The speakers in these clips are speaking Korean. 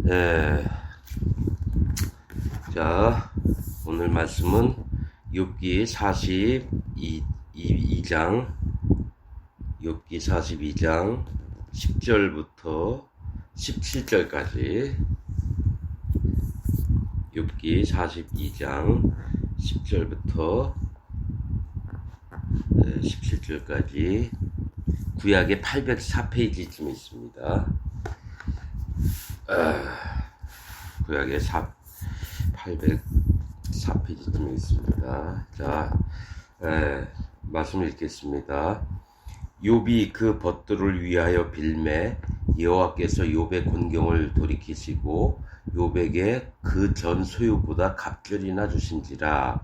예, 자, 오늘 말씀은 욥기 42장, 욥기 42장 10절부터 17절까지, 욥기 42장 10절부터 17절까지 구약의 804페이지쯤 있습니다. 구약의 804페이지쯤에 있습니다. 자, 말씀을 읽겠습니다. 욥이 그 벗들을 위하여 빌매 여호와께서 욥의 곤경을 돌이키시고 욥에게 그 전 소유보다 갑절이나 주신지라.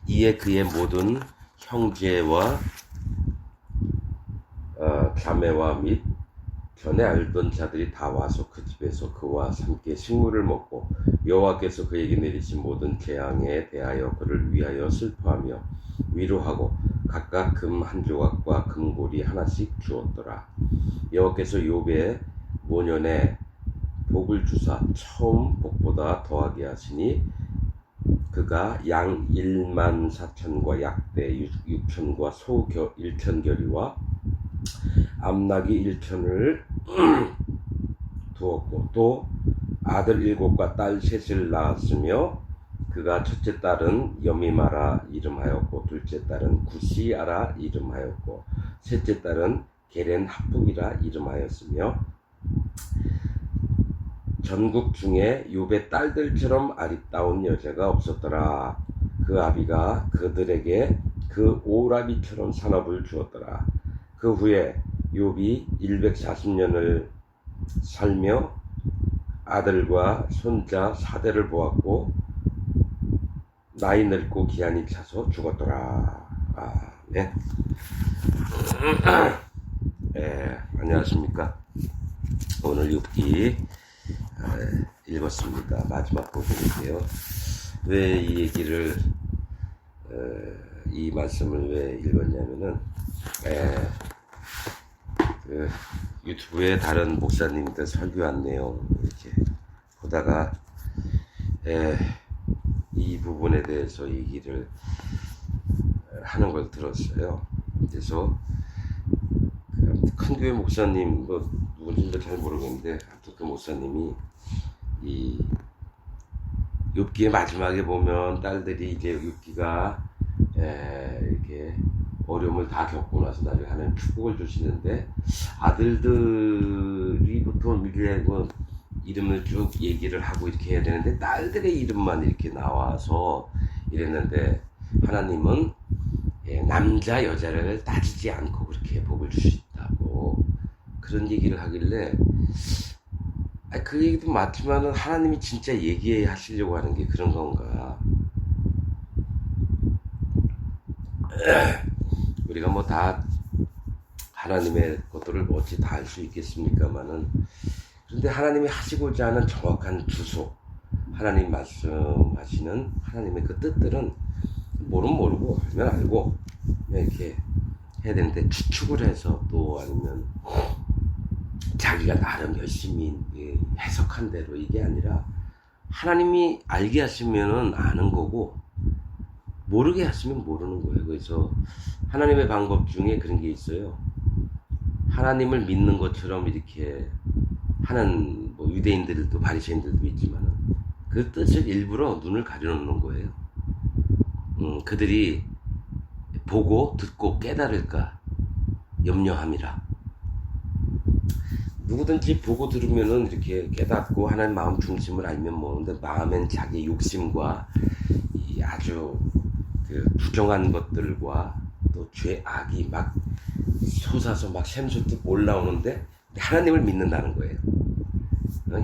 이에 그의 모든 형제와 자매와 및 전에 알던 자들이 다 와서 그 집에서 그와 함께 식물을 먹고 여호와께서 그에게 내리신 모든 재앙에 대하여 그를 위하여 슬퍼하며 위로하고 각각 금 한 조각과 금고리 하나씩 주었더라. 여호와께서 욥의 모년에 복을 주사 처음 복보다 더하게 하시니 그가 양 14,000과 약대 6,000과 소 1,000겨리와 암나귀 1,000을 두었고 또 아들 7과 딸 3을 낳았으며 그가 첫째 딸은 여미마라 이름하였고 둘째 딸은 구시아라 이름하였고 셋째 딸은 게렌 하북이라 이름하였으며 전국 중에 욥의 딸들처럼 아리따운 여자가 없었더라. 그 아비가 그들에게 그 오라비처럼 산업을 주었더라. 그 후에 욥이 140년을 살며 아들과 손자 4대를 보았고 나이 늙고 기한이 차서 죽었더라. 네. 안녕하십니까. 오늘 욥기 읽었습니다. 마지막 부분인데요. 왜 이 얘기를 이 말씀을 왜 읽었냐면은 그 유튜브에 다른 목사님들 설교한 내용 이렇게 보다가 이 부분에 대해서 얘기를 하는 걸 들었어요. 그래서 큰 교회 목사님 뭐 누군지도 잘 모르겠는데 아무튼 그 목사님이 이 욥기의 마지막에 보면 딸들이 이제 욥기가 이렇게 어려움을 다 겪고 나서 나중에 하나님 축복을 주시는데 아들들이 보통 이렇게 이름을 쭉 얘기를 하고 이렇게 해야 되는데 딸들의 이름만 이렇게 나와서 이랬는데 하나님은 남자 여자를 따지지 않고 그렇게 복을 주신다고 그런 얘기를 하길래 그 얘기도 맞지만은 하나님이 진짜 얘기하시려고 하는 게 그런 건가? 우리가 뭐 다 하나님의 것들을 어찌 다 알 수 있겠습니까만은 그런데 하나님이 하시고자 하는 정확한 주소, 하나님 말씀하시는 하나님의 그 뜻들은 모르면 모르고 알면 알고 이렇게 해야 되는데 추측을 해서 또 아니면 자기가 나름 열심히 해석한 대로 이게 아니라 하나님이 알게 하시면은 아는 거고 모르게 하시면 모르는 거예요. 그래서 하나님의 방법 중에 그런 게 있어요. 하나님을 믿는 것처럼 이렇게 하는 뭐 유대인들도 바리새인들도 있지만은 그 뜻을 일부러 눈을 가려놓는 거예요. 그들이 보고 듣고 깨달을까 염려함이라. 누구든지 보고 들으면은 이렇게 깨닫고 하나님 마음 중심을 알면 모르는데 마음엔 자기 욕심과 이 아주 그 부정한 것들과 또 죄 악이 막 솟아서 막 샘솟듯 올라오는데 하나님을 믿는다는 거예요.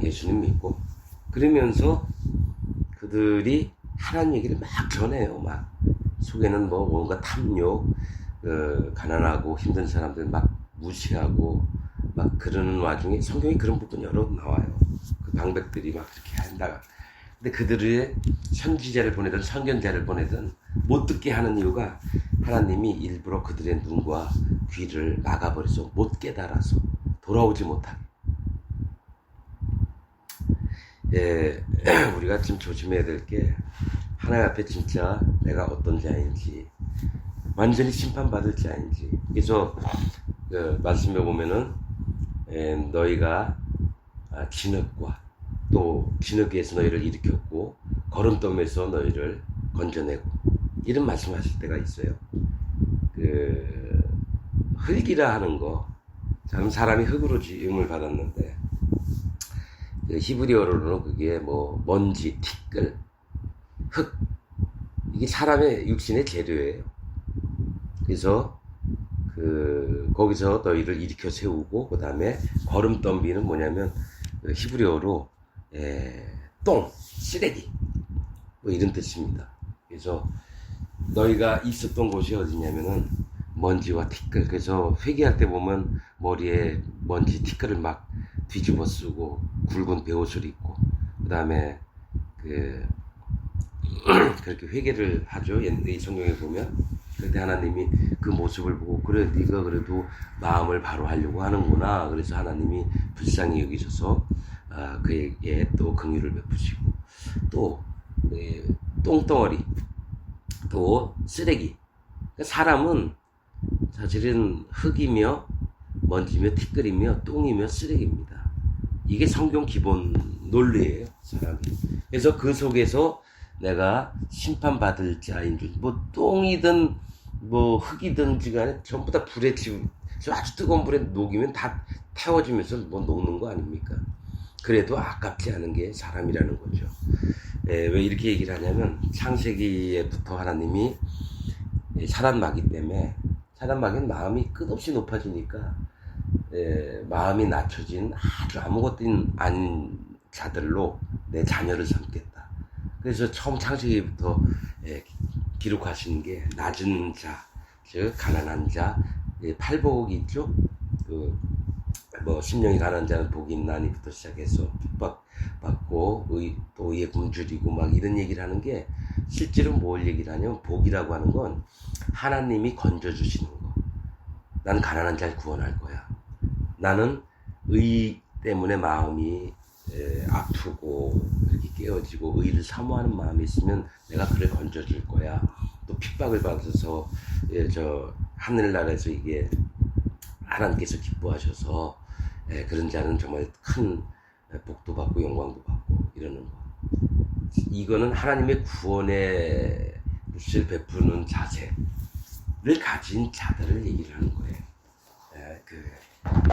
예수님 믿고 그러면서 그들이 하나님 얘기를 막 전해요. 막 속에는 뭐 뭔가 탐욕, 가난하고 힘든 사람들 막 무시하고 막 그러는 와중에 성경에 그런 부분 여러 나와요. 그 방백들이 막 그렇게 한다. 근데 그들의 선지자를 보내든 선견자를 보내든 못 듣게 하는 이유가 하나님이 일부러 그들의 눈과 귀를 막아버려서 못 깨달아서 돌아오지 못하게. 예, 우리가 좀 조심해야 될 게 하나님 앞에 진짜 내가 어떤 자인지 완전히 심판받을 자인지. 그래서 그 말씀에 보면은 너희가 진흙과 또 진흙에서 너희를 일으켰고 거름더미에서 너희를 건져내고 이런 말씀하실 때가 있어요. 그 흙이라 하는 거, 참 사람이 흙으로 지음을 받았는데 그 히브리어로는 그게 뭐 먼지, 티끌, 흙, 이게 사람의 육신의 재료예요. 그래서 그 거기서 너희를 일으켜 세우고 그 다음에 거름더미는 뭐냐면 그 히브리어로 똥, 쓰레기 뭐 이런 뜻입니다. 그래서 너희가 있었던 곳이 어디냐면은 먼지와 티끌. 그래서 회개할 때 보면 머리에 먼지 티끌을 막 뒤집어 쓰고 굵은 베옷을 입고 그 다음에 그 그렇게 회개를 하죠. 이 성경에 보면. 그때 하나님이 그 모습을 보고 그래 네가 그래도 마음을 바로 하려고 하는구나. 그래서 하나님이 불쌍히 여기셔서 그에게 또 긍휼을 베푸시고 또 똥덩어리 또 쓰레기. 사람은 사실은 흙이며 먼지며 티끌이며 똥이며 쓰레기입니다. 이게 성경 기본 논리예요, 사람이. 그래서 그 속에서 내가 심판받을 자인 줄, 뭐 똥이든 뭐 흙이든지 간에 전부 다 불에 아주 뜨거운 불에 녹이면 다 태워지면서 뭐 녹는 거 아닙니까? 그래도 아깝지 않은 게 사람이라는 거죠. 왜 이렇게 얘기를 하냐면 창세기에부터 하나님이 사단마귀 때문에, 사단마귀는 마음이 끝없이 높아지니까 마음이 낮춰진 아주 아무것도 아닌 자들로 내 자녀를 삼겠다. 그래서 처음 창세기부터 기록하시는 게 낮은 자, 즉 가난한 자, 팔복이 있죠. 뭐 심령이 가난한 자는 복이 있나니부터 시작해서 핍박받고 또 의에 굶주리고 막 이런 얘기를 하는 게 실제로 뭘 얘기를 하냐면 복이라고 하는 건 하나님이 건져주시는 거. 나는 가난한 자를 구원할 거야. 나는 의 때문에 마음이 아프고 이렇게 깨어지고 의를 사모하는 마음이 있으면 내가 그를 건져줄 거야. 또 핍박을 받아서 저 하늘나라에서 이게 하나님께서 기뻐하셔서 그런 자는 정말 큰 복도 받고 영광도 받고 이러는 거. 이거는 하나님의 구원의 몫을 베푸는 자세를 가진 자들을 얘기를 하는 거예요.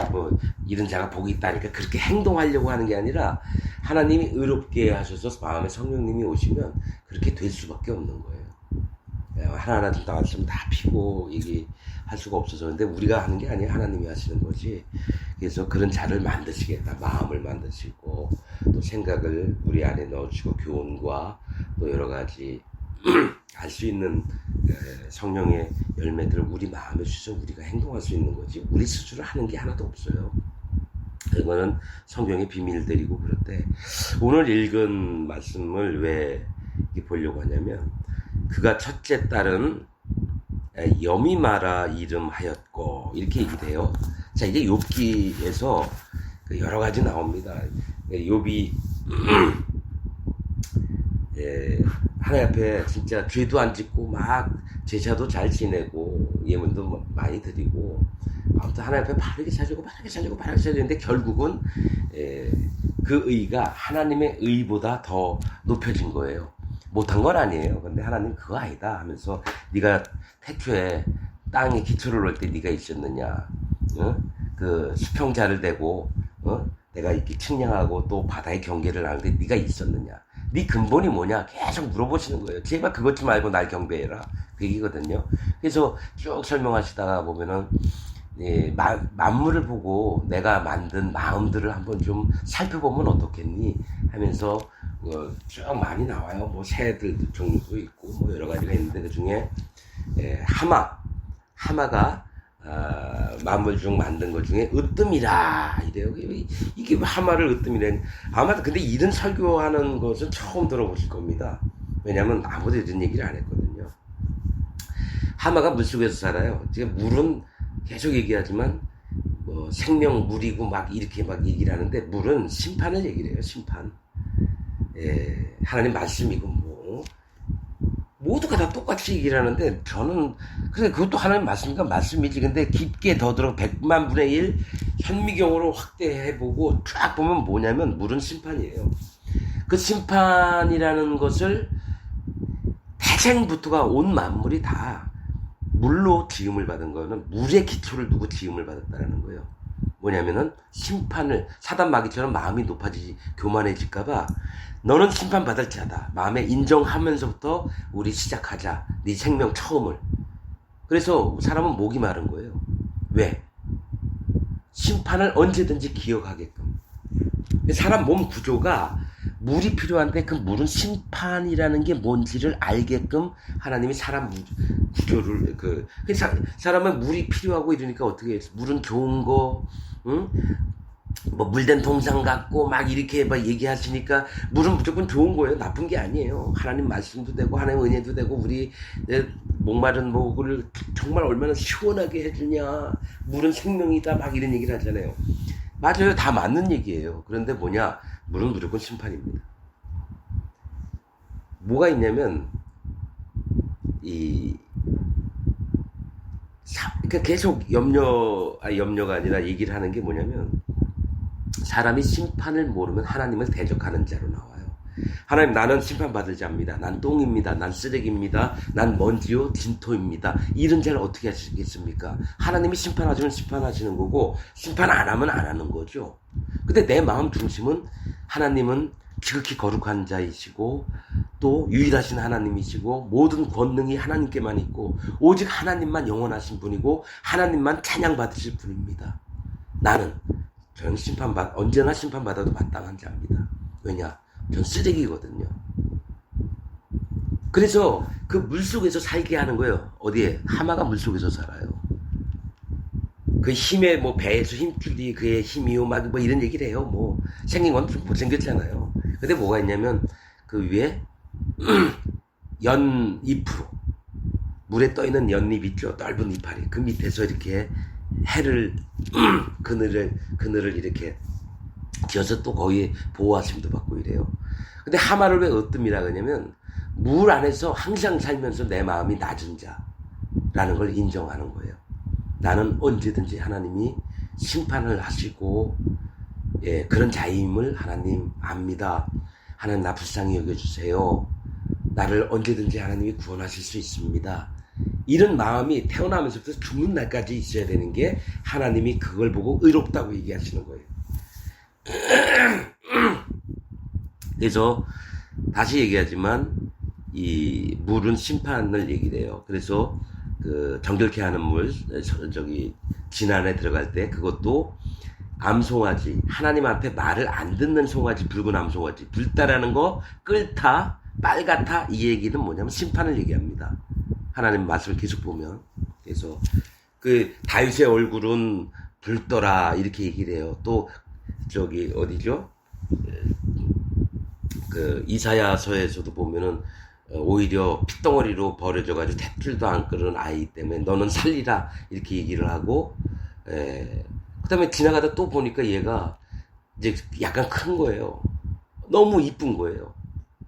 뭐 이런 자가 복이 있다니까 그렇게 행동하려고 하는 게 아니라 하나님이 의롭게 하셔서 마음에 성령님이 오시면 그렇게 될 수밖에 없는 거예요. 하나하나 다 말씀 다 피고 얘기할 수가 없어서. 근데 우리가 하는 게 아니에요. 하나님이 하시는 거지. 그래서 그런 자를 만드시겠다. 마음을 만드시고 또 생각을 우리 안에 넣어주시고 교훈과 또 여러 가지 알 수 있는 성령의 열매들을 우리 마음에 주셔서 우리가 행동할 수 있는 거지. 우리 스스로 하는 게 하나도 없어요. 이거는 성경의 비밀들이고. 그런데 오늘 읽은 말씀을 왜 보려고 하냐면 그가 첫째 딸은 여미마라 이름하였고 이렇게 얘기를 해요. 자, 이제 욥기에서 여러 가지 나옵니다. 욥이 하나님 앞에 진짜 죄도 안 짓고 막 제사도 잘 지내고 예물도 많이 드리고 아무튼 하나님 앞에 바르게 살려고 했는데 결국은 그 의가 하나님의 의보다 더 높여진 거예요. 못한 건 아니에요. 근데 하나님 그거 아니다 하면서 네가 태초에 땅에 기초를 놓을 때 네가 있었느냐? 그 수평자를 대고 내가 이렇게 측량하고 또 바다의 경계를 하는데 네가 있었느냐? 네 근본이 뭐냐? 계속 물어보시는 거예요. 제발 그것 좀 알고 날 경배해라. 그 얘기거든요. 그래서 쭉 설명하시다가 보면은 만물을 보고 내가 만든 마음들을 한번 좀 살펴보면 어떻겠니? 하면서 쭉 많이 나와요. 뭐 새들 종류도 있고 뭐 여러 가지가 있는데 그 중에 하마가 만물 중 만든 것 중에 으뜸이라 이래요. 이게 하마를 으뜸이래. 아마도 근데 이런 설교하는 것은 처음 들어보실 겁니다. 왜냐하면 아무도 이런 얘기를 안 했거든요. 하마가 물속에서 살아요. 지금 물은 계속 얘기하지만 뭐 생명 물이고 막 이렇게 막 얘기를 하는데 물은 심판을 얘기를 해요. 심판. 하나님 말씀이고 뭐 모두가 다 똑같이 얘기를 하는데 저는 그래 그것도 하나님 말씀이니까 말씀이지. 근데 깊게 더 들어 100만 분의 1 현미경으로 확대해보고 쫙 보면 뭐냐면 물은 심판이에요. 그 심판이라는 것을 태생부터가 온 만물이 다 물로 지음을 받은 거는 물의 기초를 두고 지음을 받았다는 거예요. 뭐냐면은 심판을 사단 마귀처럼 마음이 높아지지 교만해질까봐 너는 심판받을 자다. 마음에 인정하면서부터 우리 시작하자. 네 생명 처음을. 그래서 사람은 목이 마른 거예요. 왜? 심판을 언제든지 기억하게끔. 사람 몸 구조가 물이 필요한데 그 물은 심판이라는 게 뭔지를 알게끔 하나님이 사람 구조를 사람은 물이 필요하고 이러니까 어떻게 해? 물은 좋은 거, 응? 뭐 물된 동상 같고 막 이렇게 막 얘기하시니까 물은 무조건 좋은 거예요. 나쁜 게 아니에요. 하나님 말씀도 되고 하나님 은혜도 되고 우리 목마른 목을 정말 얼마나 시원하게 해주냐. 물은 생명이다 막 이런 얘기를 하잖아요. 맞아요. 다 맞는 얘기예요. 그런데 뭐냐? 물은 무조건 심판입니다. 뭐가 있냐면 그러니까 계속 염려가 아니라 얘기를 하는 게 뭐냐면 사람이 심판을 모르면 하나님을 대적하는 자로 나와요. 하나님 나는 심판받을 자입니다. 난 똥입니다. 난 쓰레기입니다. 난 먼지요 진토입니다. 이런 자를 어떻게 하시겠습니까? 하나님이 심판하시면 심판하시는 거고 심판 안 하면 안 하는 거죠. 근데 내 마음 중심은 하나님은 지극히 거룩한 자이시고 또 유일하신 하나님이시고 모든 권능이 하나님께만 있고 오직 하나님만 영원하신 분이고 하나님만 찬양받으실 분입니다. 저는 언제나 심판받아도 마땅한 자입니다. 왜냐? 전 쓰레기거든요. 그래서 그 물속에서 살게 하는 거예요. 어디에? 하마가 물속에서 살아요. 그 힘에 뭐 배에서 힘줄이 그의 힘이요 막 뭐 이런 얘기를 해요. 뭐 생긴 건 좀 못생겼잖아요. 근데 뭐가 있냐면 그 위에 연잎으로 물에 떠있는 연잎 있죠. 넓은 이파리 그 밑에서 이렇게 해를 그늘을 이렇게 기어서 또 거기에 보호하심도 받고 이래요. 근데 하마를 왜 으뜸이라 그러냐면 물 안에서 항상 살면서 내 마음이 낮은 자라는 걸 인정하는 거예요. 나는 언제든지 하나님이 심판을 하시고 그런 자임을 하나님 압니다. 하나님 나 불쌍히 여겨주세요. 나를 언제든지 하나님이 구원하실 수 있습니다. 이런 마음이 태어나면서부터 죽는 날까지 있어야 되는 게 하나님이 그걸 보고 의롭다고 얘기하시는 거예요. 그래서 다시 얘기하지만 이 물은 심판을 얘기를 해요. 그래서 그 정결케 하는 물 진안에 들어갈 때 그것도 암송아지 하나님 앞에 말을 안 듣는 송아지 붉은 암송아지 붉다라는 거 끓다 빨갛다 이 얘기는 뭐냐면 심판을 얘기합니다. 하나님 말씀을 계속 보면 그래서 그 다윗의 얼굴은 붉더라 이렇게 얘기를 해요. 또 어디죠? 그 이사야서에서도 보면은 오히려 핏덩어리로 버려져가지고 탯줄도 안 끓는 아이 때문에 너는 살리라 이렇게 얘기를 하고 그 다음에 지나가다 또 보니까 얘가 이제 약간 큰 거예요. 너무 이쁜 거예요.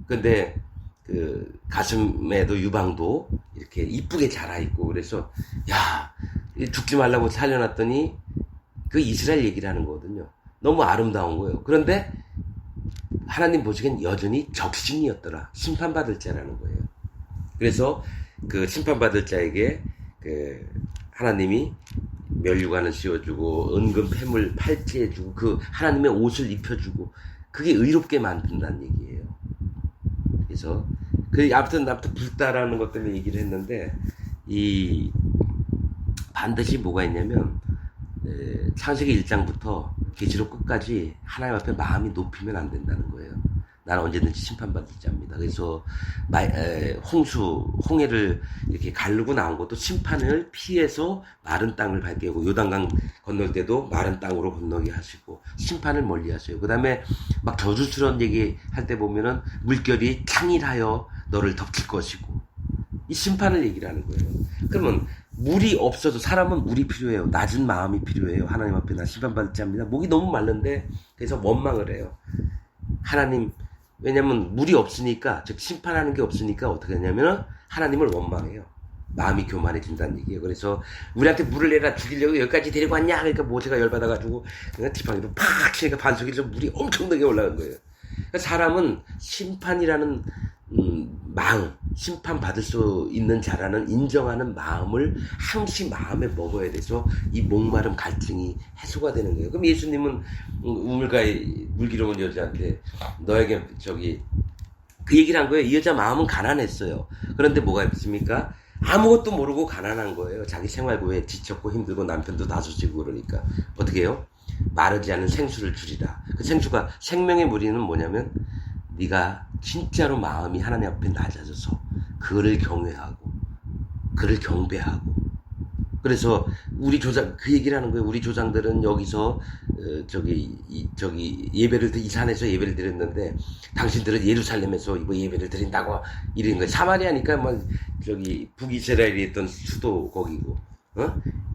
근데 그 가슴에도 유방도 이렇게 이쁘게 자라있고 그래서 야 죽지 말라고 살려놨더니 그 이스라엘 얘기를 하는 거거든요. 너무 아름다운 거예요. 그런데 하나님 보시기엔 여전히 적신이었더라. 심판받을 자라는 거예요. 그래서 그 심판받을 자에게 그 하나님이 멸류관을 씌워주고 은금 폐물 팔찌해주고 그 하나님의 옷을 입혀주고 그게 의롭게 만든다는 얘기예요. 그래서 그 아무튼 붉다라는 것 때문에 얘기를 했는데 이 반드시 뭐가 있냐면 창세기 1장부터 계시록 끝까지 하나님 앞에 마음이 높이면 안 된다는 거예요. 나는 언제든지 심판받을 자입니다. 그래서 홍해를 이렇게 가르고 나온 것도 심판을 피해서 마른 땅을 밟게 하고 요단강 건널 때도 마른 땅으로 건너게 하시고 심판을 멀리 하세요. 그 다음에 막 저주스러운 얘기 할 때 보면은 물결이 창일하여 너를 덮칠 것이고 이 심판을 얘기를 하는 거예요. 그러면 물이 없어도 사람은 물이 필요해요. 낮은 마음이 필요해요. 하나님 앞에 나 심판받을 자입니다. 목이 너무 마른데 그래서 원망을 해요. 하나님 왜냐면 물이 없으니까, 즉 심판하는 게 없으니까 어떻게 하냐면 하나님을 원망해요. 마음이 교만해진다는 얘기예요. 그래서 우리한테 물을 내라 죽이려고 여기까지 데리고 왔냐? 그러니까 모세가 열받아가지고 그냥 지팡이로 팍 치니까 반석에서 물이 엄청나게 올라간 거예요. 그러니까 사람은 심판이라는 마음, 심판받을 수 있는 자라는 인정하는 마음을 항시 마음에 먹어야 돼서 이 목마름 갈증이 해소가 되는 거예요. 그럼 예수님은 우물가에 물기로운 여자한테 너에게 그 얘기를 한 거예요. 이 여자 마음은 가난했어요. 그런데 뭐가 있습니까? 아무것도 모르고 가난한 거예요. 자기 생활고에 지쳤고 힘들고 남편도 다섯이고 그러니까 어떻게 해요? 마르지 않은 생수를 주리라. 그 생수가 생명의 물이는 뭐냐면 네가 진짜로 마음이 하나님 앞에 낮아져서 그를 경외하고 그를 경배하고, 그래서 우리 조상 그 얘기를 하는 거예요. 우리 조상들은 여기서 예배를 이 산에서 예배를 드렸는데 당신들은 예루살렘에서 뭐 예배를 드린다고 이러는 거예요. 사마리아니까 뭐 북이스라엘이 있던 수도 거기고,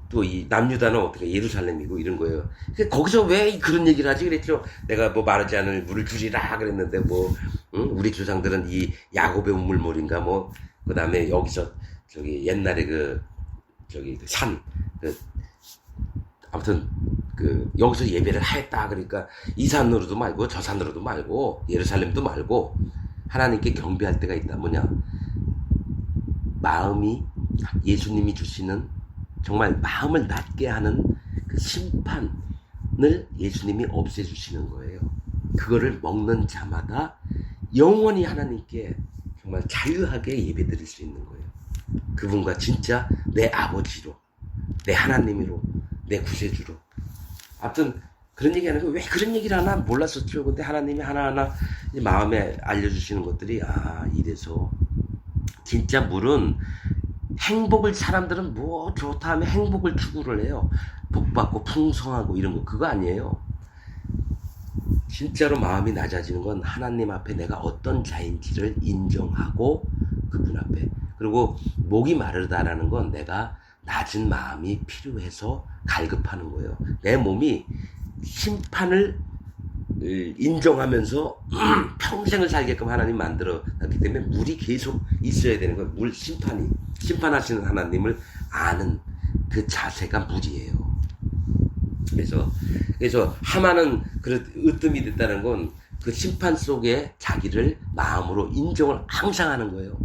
또 이 남유다는 어떻게 예루살렘이고 이런 거예요. 거기서 왜 그런 얘기를 하지 그랬죠. 내가 뭐 마르지 않을 물을 주리라 그랬는데 우리 조상들은 이 야곱의 우물물인가 뭐 그다음에 여기서 옛날에 아무튼 여기서 예배를 하였다. 그러니까 이 산으로도 말고 저 산으로도 말고 예루살렘도 말고 하나님께 경배할 때가 있다. 뭐냐? 마음이 예수님이 주시는 정말 마음을 낮게 하는 그 심판을 예수님이 없애주시는 거예요. 그거를 먹는 자마다 영원히 하나님께 정말 자유하게 예배드릴 수 있는 거예요. 그분과 진짜 내 아버지로, 내 하나님으로, 내 구세주로. 아무튼 그런 얘기 하는 거 왜 그런 얘기를 하나 몰랐었죠. 근데 하나님이 하나하나 마음에 알려주시는 것들이 이래서 진짜 물은 행복을, 사람들은 뭐 좋다 하면 행복을 추구를 해요. 복받고 풍성하고 이런 거 그거 아니에요. 진짜로 마음이 낮아지는 건 하나님 앞에 내가 어떤 자인지를 인정하고 그분 앞에, 그리고 목이 마르다라는 건 내가 낮은 마음이 필요해서 갈급하는 거예요. 내 몸이 심판을 인정하면서 평생을 살게끔 하나님 만들어놨기 때문에 물이 계속 있어야 되는 거예요. 물 심판하시는 하나님을 아는 그 자세가 물이에요. 그래서 하만은 으뜸이 됐다는 건 그 심판 속에 자기를 마음으로 인정을 항상 하는 거예요.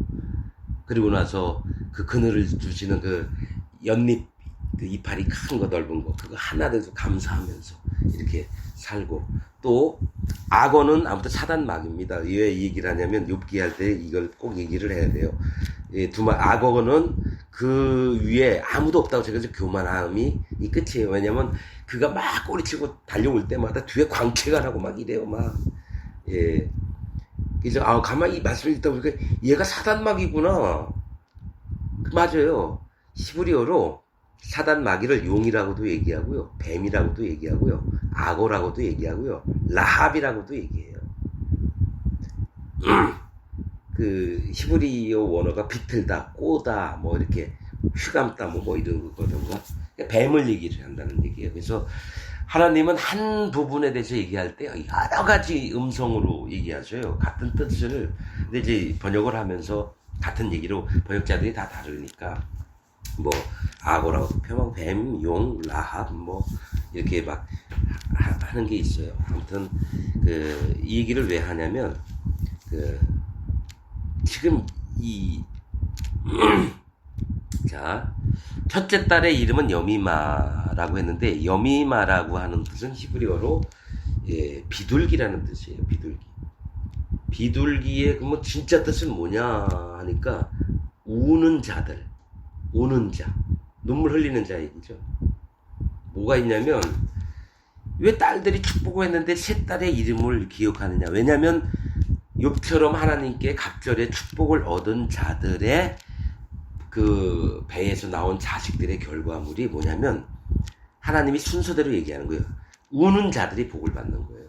그리고 나서 그 그늘을 주시는 그 연잎, 그 이파리 큰 거 넓은 거 그거 하나도 감사하면서 이렇게 살고, 또 악어는 아무튼 사단막입니다. 왜 이 얘기를 하냐면 욥기 할 때 이걸 꼭 얘기를 해야 돼요. 악어는 그 위에 아무도 없다고 생각해서 교만함이 이 끝이에요. 왜냐면 그가 막 꼬리치고 달려올 때마다 뒤에 광채가 나고 막 이래요. 그래서 가만히 말씀을 듣다 보니까 얘가 사단막이구나. 맞아요. 히브리어로 사단마귀를 용이라고도 얘기하고요, 뱀이라고도 얘기하고요, 악어라고도 얘기하고요, 라합이라고도 얘기해요. 그 히브리어 원어가 비틀다, 꼬다, 뭐 이렇게 휘감다, 뭐 이런 거거든요. 뱀을 얘기를 한다는 얘기예요. 그래서 하나님은 한 부분에 대해서 얘기할 때 여러 가지 음성으로 얘기하셔요. 같은 뜻을. 근데 이제 번역을 하면서 같은 얘기로 번역자들이 다 다르니까 뭐 악어라고 표현하고 뱀, 용, 라합 뭐 이렇게 막 하는 게 있어요. 아무튼 이 얘기를 왜 하냐면 지금 자, 첫째 딸의 이름은 여미마라고 했는데, 여미마라고 하는 뜻은 히브리어로 비둘기라는 뜻이에요. 비둘기의 뭐 진짜 뜻은 뭐냐 하니까 우는 자들, 우는 자, 눈물 흘리는 자 얘기죠. 뭐가 있냐면 왜 딸들이 축복을 했는데 세 딸의 이름을 기억하느냐? 왜냐하면 욥처럼 하나님께 각절의 축복을 얻은 자들의 그 배에서 나온 자식들의 결과물이 뭐냐면 하나님이 순서대로 얘기하는 거예요. 우는 자들이 복을 받는 거예요.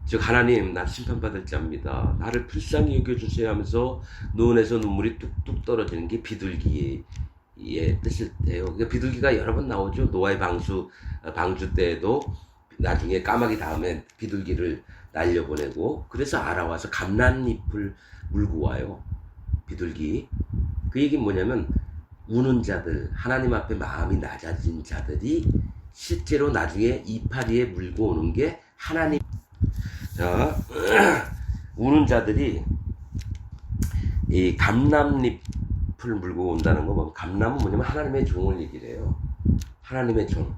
즉 하나님, 나 심판받을 자입니다. 나를 불쌍히 여겨주세요 하면서 눈에서 눈물이 뚝뚝 떨어지는 게 비둘기의 뜻일 때요. 그러니까 비둘기가 여러 번 나오죠. 노아의 방주 때에도 나중에 까마귀 다음에 비둘기를 날려보내고 그래서 알아와서 감람잎을 물고 와요. 비둘기. 그 얘기는 뭐냐면 우는 자들, 하나님 앞에 마음이 낮아진 자들이 실제로 나중에 이파리에 물고 오는 게 하나님. 자, 우는 자들이 이 감람잎을 물고 온다는 거 뭐, 감람은 뭐냐면 하나님의 종을 얘기를 해요. 하나님의 종.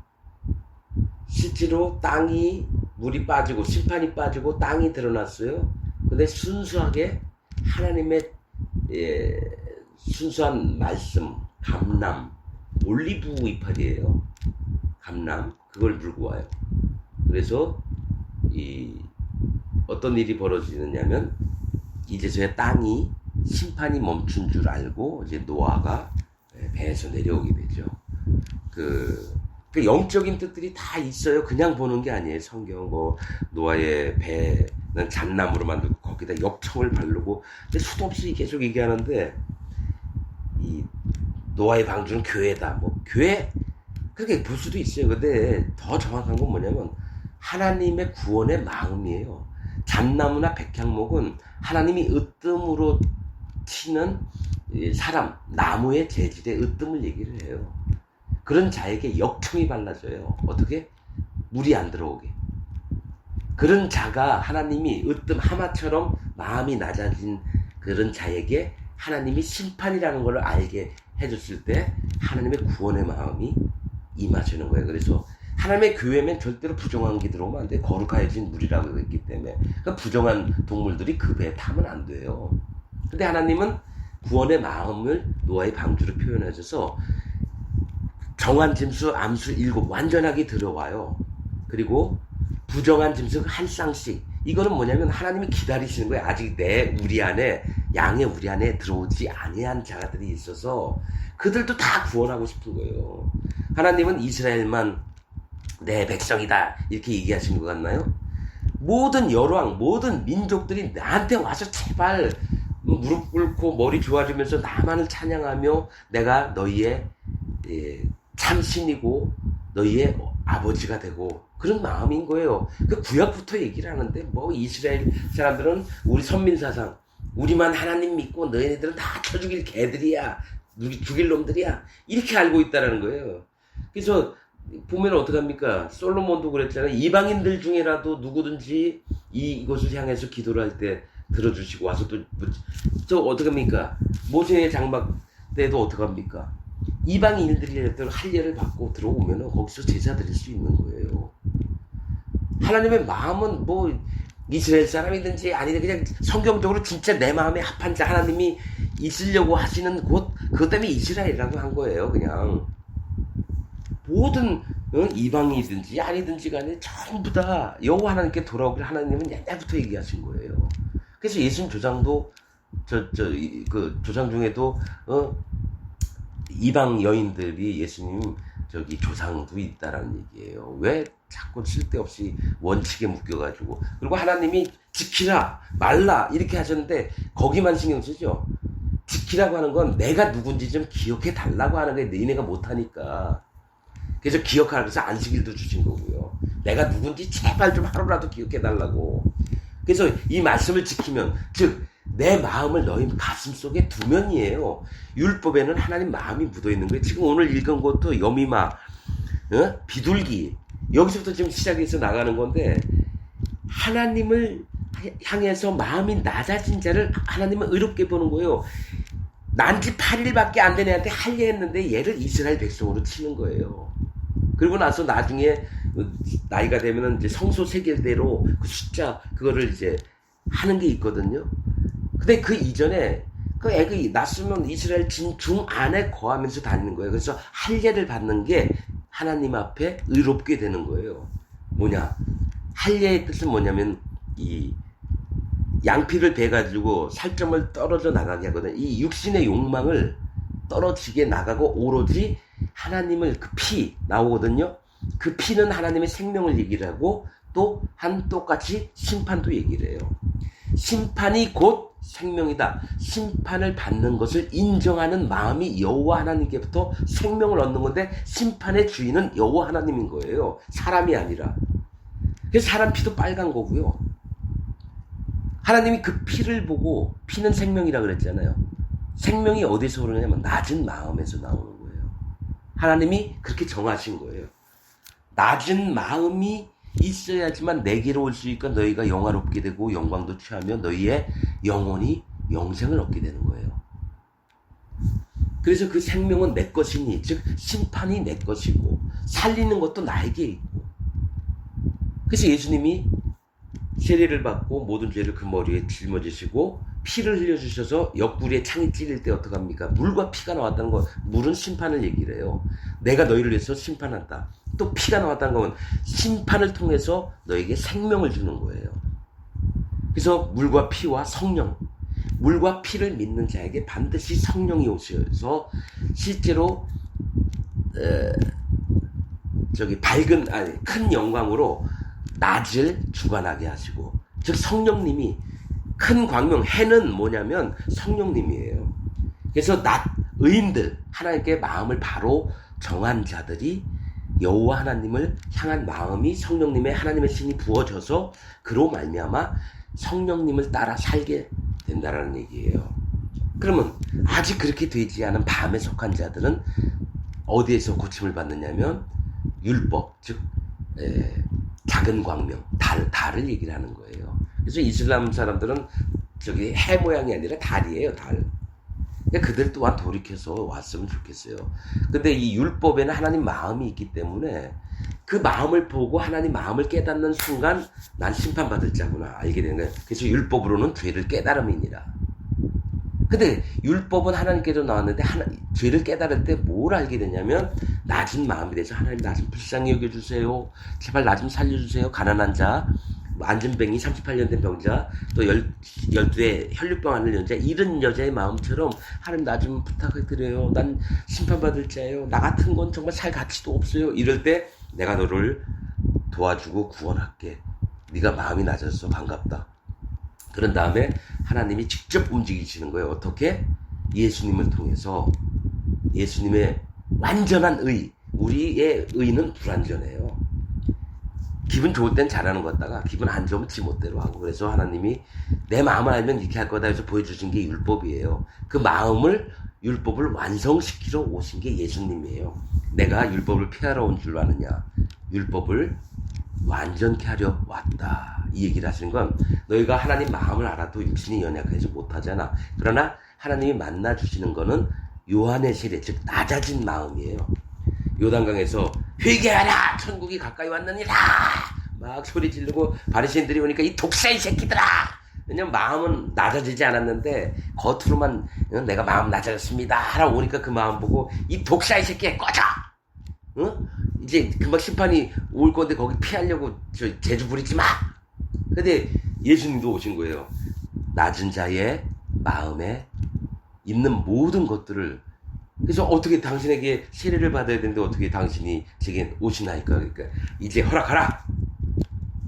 실제로 땅이 물이 빠지고 심판이 빠지고 땅이 드러났어요. 근데 순수하게 하나님의 순수한 말씀, 감람, 올리브 이파리예요. 감람, 그걸 물고 와요. 그래서 어떤 일이 벌어지느냐면 이제서야 땅이 심판이 멈춘 줄 알고 이제 노아가 배에서 내려오게 되죠. 그 영적인 뜻들이 다 있어요. 그냥 보는 게 아니에요. 성경 뭐 노아의 배는 잣나무로 만들고 거기다 역청을 바르고 근데 수도 없이 계속 얘기하는데 이 노아의 방주는 교회다. 뭐 교회 그렇게 볼 수도 있어요. 근데 더 정확한 건 뭐냐면 하나님의 구원의 마음이에요. 잣나무나 백향목은 하나님이 으뜸으로 치는 사람, 나무의 재질의 으뜸을 얘기를 해요. 그런 자에게 역청이 발라져요. 어떻게? 물이 안 들어오게. 그런 자가 하나님이 으뜸 하마처럼 마음이 낮아진 그런 자에게 하나님이 심판이라는 걸 알게 해줬을 때 하나님의 구원의 마음이 임하시는 거예요. 그래서 하나님의 교회면 절대로 부정한 게 들어오면 안 돼. 거룩하여진 물이라고 했기 때문에. 그러니까 부정한 동물들이 그 배에 타면 안 돼요. 근데 하나님은 구원의 마음을 노아의 방주로 표현하셔서 정한 짐수, 암수 7 완전하게 들어와요. 그리고 부정한 짐수 한 쌍씩. 이거는 뭐냐면 하나님이 기다리시는 거예요. 아직 우리 안에, 양의 우리 안에 들어오지 아니한 자들이 있어서 그들도 다 구원하고 싶은 거예요. 하나님은 이스라엘만 내 백성이다 이렇게 얘기하신 것 같나요? 모든 열왕, 모든 민족들이 나한테 와서 제발 무릎 꿇고 머리 좋아지면서 나만을 찬양하며 내가 너희의 참신이고 너희의 아버지가 되고 그런 마음인 거예요. 그 구약부터 얘기를 하는데 뭐 이스라엘 사람들은 우리 선민사상 우리만 하나님 믿고 너희들은 다 쳐죽일 개들이야. 죽일 놈들이야. 이렇게 알고 있다라는 거예요. 그래서 보면 어떡합니까? 솔로몬도 그랬잖아요. 이방인들 중에라도 누구든지 이곳을 향해서 기도를 할 때 들어주시고 와서 또 어떡합니까? 모세의 장막 때도 어떡합니까? 이방인들이라도 할례를 받고 들어오면 거기서 제사 드릴 수 있는 거예요. 하나님의 마음은 뭐 이스라엘 사람이든지 아니든 그냥 성경적으로 진짜 내 마음에 합한 자 하나님이 있으려고 하시는 곳 그것 때문에 이스라엘이라고 한 거예요. 그냥 모든 이방이든지 아니든지 간에 전부 다 여호와 하나님께 돌아오기를 하나님은 옛날부터 얘기하신 거예요. 그래서 예수님 조상도 그 조상 중에도 이방 여인들이 예수님 조상도 있다라는 얘기예요. 왜 자꾸 쓸데없이 원칙에 묶여가지고 그리고 하나님이 지키라 말라 이렇게 하셨는데 거기만 신경 쓰죠. 지키라고 하는 건 내가 누군지 좀 기억해 달라고 하는 게 너희네가 못하니까 그래서 기억하라 그래서 안식일도 주신 거고요. 내가 누군지 제발 좀 하루라도 기억해 달라고. 그래서 이 말씀을 지키면 즉 내 마음을 너희 가슴 속에 두면이에요. 율법에는 하나님 마음이 묻어있는 거예요. 지금 오늘 읽은 것도 여미마 비둘기 여기서부터 지금 시작해서 나가는 건데 하나님을 향해서 마음이 낮아진 자를 하나님은 의롭게 보는 거예요. 난지 8일밖에 안 된 애한테 할례했는데 얘를 이스라엘 백성으로 치는 거예요. 그리고 나서 나중에 나이가 되면은 이제 성소 세겔대로 그 숫자 그거를 이제 하는 게 있거든요. 근데 그 이전에 그 애가 낳았으면 이스라엘 진중 안에 거하면서 다니는 거예요. 그래서 할례를 받는 게 하나님 앞에 의롭게 되는 거예요. 뭐냐? 할례의 뜻은 뭐냐면 이 양피를 베가지고 살점을 떨어져 나가게 하거든요. 이 육신의 욕망을 떨어지게 나가고 오로지 하나님을 그 피 나오거든요. 그 피는 하나님의 생명을 얘기를 하고 또 똑같이 심판도 얘기를 해요. 심판이 곧 생명이다. 심판을 받는 것을 인정하는 마음이 여호와 하나님께부터 생명을 얻는 건데 심판의 주인은 여호와 하나님인 거예요. 사람이 아니라. 그래서 사람 피도 빨간 거고요. 하나님이 그 피를 보고, 피는 생명이라 그랬잖아요. 생명이 어디서 오느냐면 낮은 마음에서 나오는 거예요. 하나님이 그렇게 정하신 거예요. 낮은 마음이 있어야지만 내게로 올 수 있고 너희가 영화롭게 되고 영광도 취하며 너희의 영혼이 영생을 얻게 되는 거예요. 그래서 그 생명은 내 것이니, 즉 심판이 내 것이고 살리는 것도 나에게 있고. 그래서 예수님이 세례를 받고 모든 죄를 그 머리에 짊어지시고 피를 흘려주셔서 옆구리에 창이 찔릴 때 어떡합니까? 물과 피가 나왔다는 거, 물은 심판을 얘기를 해요. 내가 너희를 위해서 심판한다. 또 피가 나왔다는 건 심판을 통해서 너에게 생명을 주는 거예요. 그래서 물과 피와 성령, 물과 피를 믿는 자에게 반드시 성령이 오셔서 실제로 큰 영광으로 낮을 주관하게 하시고, 즉 성령님이 큰 광명, 해는 뭐냐면 성령님이에요. 그래서 의인들, 하나님께 마음을 바로 정한 자들이 여호와 하나님을 향한 마음이 성령님의 하나님의 신이 부어져서 그로 말미암아 성령님을 따라 살게 된다라는 얘기예요. 그러면 아직 그렇게 되지 않은 밤에 속한 자들은 어디에서 고침을 받느냐면 율법, 즉 작은 광명, 달을 얘기를 하는 거예요. 그래서 이슬람 사람들은 해 모양이 아니라 달이에요, 달. 그러니까 그들 또한 돌이켜서 왔으면 좋겠어요. 근데 이 율법에는 하나님 마음이 있기 때문에 그 마음을 보고 하나님 마음을 깨닫는 순간 난 심판받을 자구나 알게 되는 거예요. 그래서 율법으로는 죄를 깨달음이니라. 근데 율법은 하나님께서 나왔는데 죄를 깨달을 때 뭘 알게 되냐면 낮은 마음이 돼서 하나님 나 좀 불쌍히 여겨주세요. 제발 나 좀 살려주세요. 가난한 자, 안전뱅이 38년 된 병자, 또 12에 혈류병 앓는 여자, 이런 여자의 마음처럼 하나님 나 좀 부탁드려요. 난 심판받을 자예요. 나 같은 건 정말 살 가치도 없어요. 이럴 때 내가 너를 도와주고 구원할게. 네가 마음이 낮아서 반갑다. 그런 다음에 하나님이 직접 움직이시는 거예요. 어떻게? 예수님을 통해서. 예수님의 완전한 의. 우리의 의는 불완전해요. 기분 좋을 땐 잘하는 것 같다가 기분 안 좋으면 지 멋대로 하고. 그래서 하나님이 내 마음을 알면 이렇게 할 거다 해서 보여주신 게 율법이에요. 그 마음을, 율법을 완성시키러 오신 게 예수님이에요. 내가 율법을 폐하러 온 줄 아느냐? 율법을 완전케 하려 왔다. 이 얘기를 하시는 건 너희가 하나님 마음을 알아도 육신이 연약해서 못하잖아. 그러나 하나님이 만나주시는 거는 요한의 세례, 즉 낮아진 마음이에요. 요단강에서 회개하라! 천국이 가까이 왔느니라! 막 소리 지르고 바리새인들이 오니까 이 독사의 새끼들아! 왜냐면 마음은 낮아지지 않았는데 겉으로만 내가 마음 낮아졌습니다 하라 오니까 그 마음 보고 이 독사의 새끼야 꺼져! 응? 이제 금방 심판이 올 건데 거기 피하려고 재주 부리지 마! 근데 예수님도 오신 거예요. 낮은 자의 마음에 있는 모든 것들을. 그래서 어떻게 당신에게 세례를 받아야 되는데 어떻게 당신이 제게 오시나이까? 그러니까 이제 허락하라.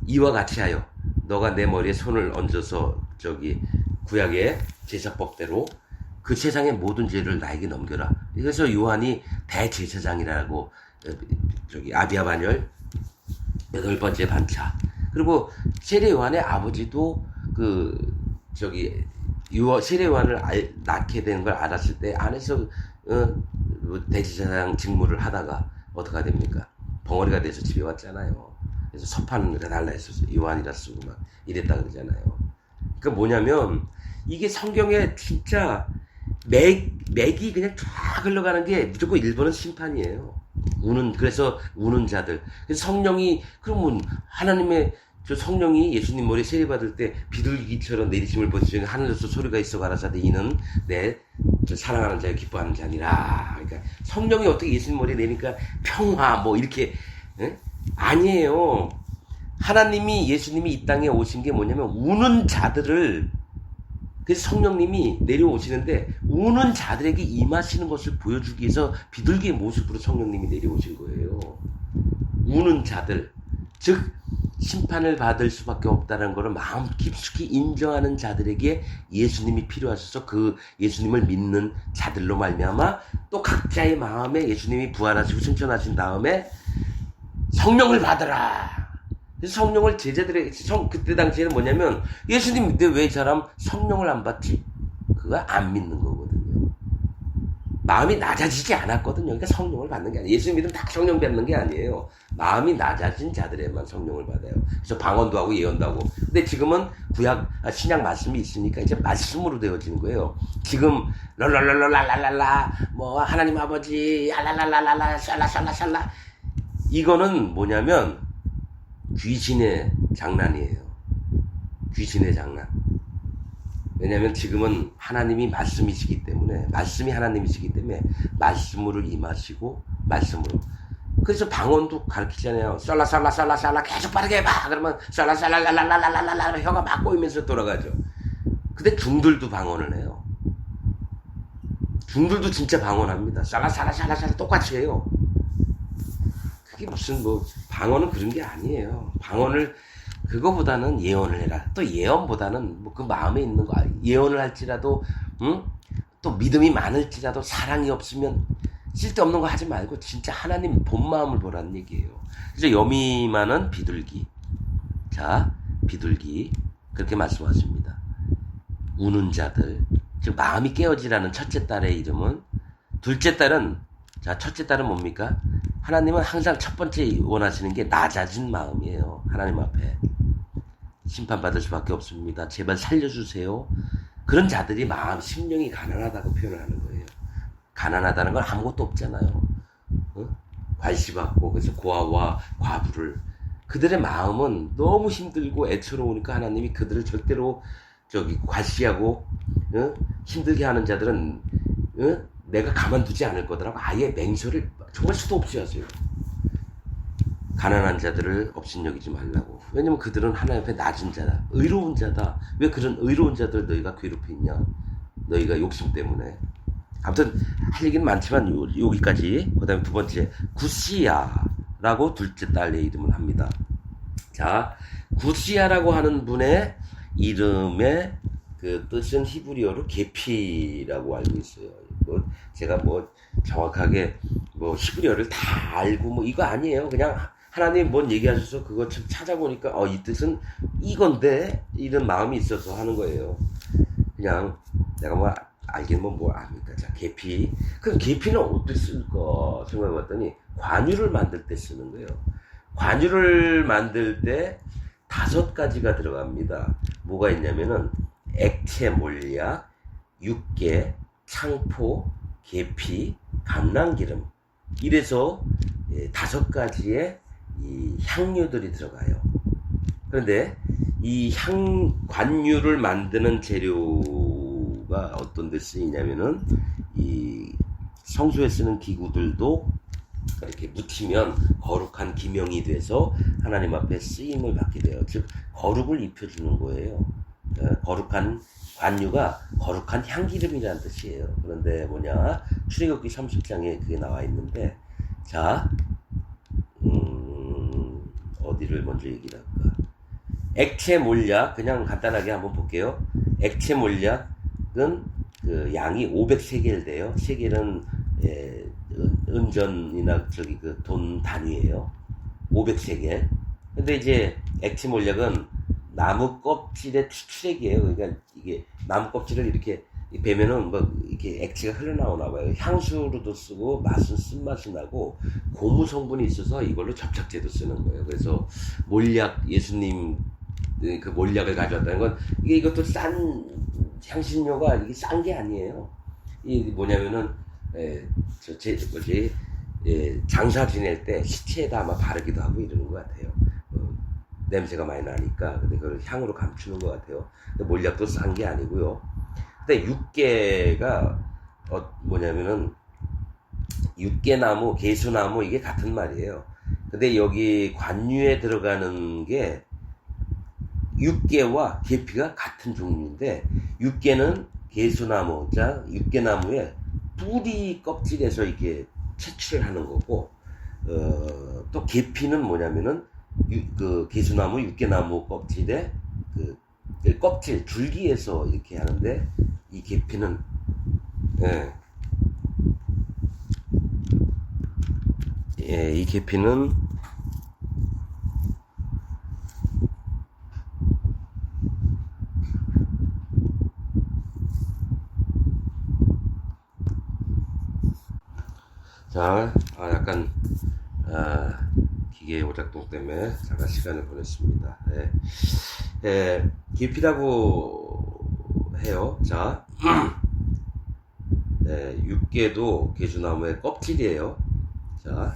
이와 같이 하여 너가 내 머리에 손을 얹어서 구약의 제사법대로 그 세상의 모든 죄를 나에게 넘겨라. 그래서 요한이 대제사장이라고 아비아 반열 8번째 반차. 그리고 세례 요한의 아버지도 세례 요한을 낳게 된 걸 알았을 때 안에서 대제사장 직무를 하다가 어떡하 됩니까? 벙어리가 돼서 집에 왔잖아요. 그래서 서판을 달라 해서 요한이라 쓰고 막 이랬다 그러잖아요. 그러니까 뭐냐면 이게 성경에 진짜 맥이 그냥 쫙 흘러가는 게 무조건 1번은 심판이에요. 그래서 우는 자들. 그래서 성령이, 그러면 하나님의 성령이 예수님 머리에 세례받을 때 비둘기처럼 내리심을 보시니 하늘에서 소리가 있어 가라사대 이는 내 사랑하는 자여 기뻐하는 자니라. 그러니까 성령이 어떻게 예수님 머리에 내리니까 평화 뭐 이렇게 아니에요. 하나님이 예수님이 이 땅에 오신 게 뭐냐면 우는 자들을, 그래서 성령님이 내려오시는데 우는 자들에게 임하시는 것을 보여주기 위해서 비둘기의 모습으로 성령님이 내려오신 거예요. 우는 자들, 즉 심판을 받을 수밖에 없다는 것을 마음 깊숙이 인정하는 자들에게 예수님이 필요하셔서 그 예수님을 믿는 자들로 말미암아 또 각자의 마음에 예수님이 부활하시고 승천하신 다음에 성령을 받으라. 그래서 성령을 제자들에게 그때 당시에는 뭐냐면 예수님 근데 왜 이 사람 성령을 안 받지? 그거 안 믿는 거거든요. 마음이 낮아지지 않았거든요. 그러니까 성령을 받는 게 아니에요. 예수 믿으면 다 성령 받는 게 아니에요. 마음이 낮아진 자들에만 성령을 받아요. 그래서 방언도 하고 예언도 하고. 근데 지금은 신약 말씀이 있으니까 이제 말씀으로 되어지는 거예요. 지금 랄랄랄랄랄랄라 뭐 하나님 아버지 랄랄랄랄라 샬라샬라샬라 이거는 뭐냐면 귀신의 장난이에요. 귀신의 장난. 왜냐하면 지금은 하나님이 말씀이시기 때문에 말씀이 하나님이시기 때문에 말씀으로 임하시고 말씀으로 그래서 방언도 가르치잖아요. 쌀라쌀라쌀라쌀라 계속 빠르게 해봐. 그러면 쌀라쌀라랄랄랄랄랄랄라 혀가 막 꼬이면서 돌아가죠. 근데 중들도 방언을 해요. 중들도 진짜 방언합니다. 쌀라쌀라쌀라쌀라 똑같이 해요. 그게 무슨 뭐 방언은 그런 게 아니에요. 방언을 그거보다는 예언을 해라. 또 예언보다는 뭐 그 마음에 있는 거 예언을 할지라도 또 믿음이 많을지라도 사랑이 없으면 쓸데없는 거 하지 말고 진짜 하나님 본 마음을 보라는 얘기예요. 그래서 여미만은 비둘기. 자, 비둘기 그렇게 말씀하십니다. 우는 자들 즉 마음이 깨어지라는 첫째 딸의 이름은 둘째 딸은 자 첫째 딸은 뭡니까? 하나님은 항상 첫 번째 원하시는 게 낮아진 마음이에요. 하나님 앞에 심판받을 수밖에 없습니다. 제발 살려주세요. 그런 자들이 마음 심령이 가난하다고 표현을 하는 거예요. 가난하다는 건 아무것도 없잖아요. 관시받고 그래서 고아와 과부를 그들의 마음은 너무 힘들고 애처로우니까 하나님이 그들을 절대로 관시하고 힘들게 하는 자들은 내가 가만두지 않을 거더라고 아예 맹세를 정말 수도 없이 하세요. 가난한 자들을 업신여기지 말라고. 왜냐면 그들은 하나님 앞에 낮은 자다. 의로운 자다. 왜 그런 의로운 자들 너희가 괴롭히냐? 너희가 욕심 때문에. 아무튼 할 얘기는 많지만 여기까지. 그 다음에 두 번째 구시야라고 둘째 딸의 이름을 합니다. 자, 구시야라고 하는 분의 이름의 그 뜻은 히브리어로 계피라고 알고 있어요. 제가 뭐 정확하게 뭐 히브리어를 다 알고 뭐 이거 아니에요. 그냥 하나님 뭔 얘기하셔서 그거 좀 찾아보니까 이 뜻은 이건데 이런 마음이 있어서 하는 거예요. 그냥 내가 뭐 알긴 뭐 압니까? 자, 계피. 그럼 계피는 어떻게 쓸까 생각해봤더니 관유를 만들 때 쓰는 거예요. 관유를 만들 때 5가지가 들어갑니다. 뭐가 있냐면은 액체 몰약, 육개, 창포, 계피, 감람기름. 이래서 5가지의 이 향료들이 들어가요. 그런데 이 관유를 만드는 재료가 어떤 데 쓰이냐면은 이 성소에 쓰는 기구들도 이렇게 묻히면 거룩한 기명이 돼서 하나님 앞에 쓰임을 받게 돼요. 즉 거룩을 입혀주는 거예요. 거룩한 관유가 거룩한 향기름이라는 뜻이에요. 그런데 뭐냐 출애굽기 30장에 그게 나와 있는데 자 어디를 먼저 얘기를 할까? 액체 몰약 그냥 간단하게 한번 볼게요. 액체 몰약은 그 양이 500세겔 돼요. 세겔은 은전이나 그 돈 단위예요. 500세겔. 근데 이제 액체 몰약은 나무 껍질의 추출액이에요. 그러니까 이게 나무 껍질을 이렇게 베면은 뭐 이렇게 액체가 흘러나오나 봐요. 향수로도 쓰고 맛은 쓴맛이 나고 고무 성분이 있어서 이걸로 접착제도 쓰는 거예요. 그래서 몰약 예수님 그 몰약을 가져왔다는 건 이것도 싼 향신료가 이게 싼 게 아니에요. 이 뭐냐면은 장사 지낼 때 시체에다 아마 바르기도 하고 이러는 것 같아요. 냄새가 많이 나니까 근데 그걸 향으로 감추는 것 같아요. 근데 몰약도 싼 게 아니고요. 근데 육개가 뭐냐면은 육개나무, 개수나무 이게 같은 말이에요. 근데 여기 관유에 들어가는 게 육개와 계피가 같은 종류인데 육개는 개수나무, 자 육개나무의 뿌리 껍질에서 이게 채취를 하는 거고 또 계피는 뭐냐면은 그 개수나무, 육개나무 껍질에 그 껍질 줄기에서 이렇게 하는데 이 계피는 이 계피는 자, 약간 기계 오작동 때문에 잠깐 시간을 보냈습니다. 계피라고 해요. 자, 육계도 개주나무의 껍질이에요. 자,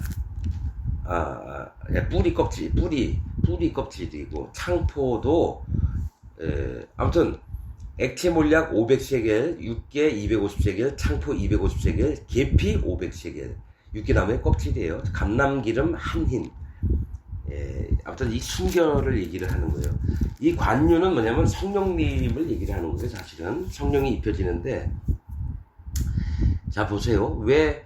뿌리 껍질, 뿌리 껍질이고, 창포도, 아무튼, 액체 몰약 500셰겔, 육계 250셰겔, 창포 250셰겔, 계피 500셰겔. 육계나무의 껍질이에요. 감람기름 한 흰. 아무튼 이 순결을 얘기를 하는 거예요. 이 관유는 뭐냐면 성령님을 얘기를 하는 거예요. 사실은 성령이 입혀지는데, 자 보세요. 왜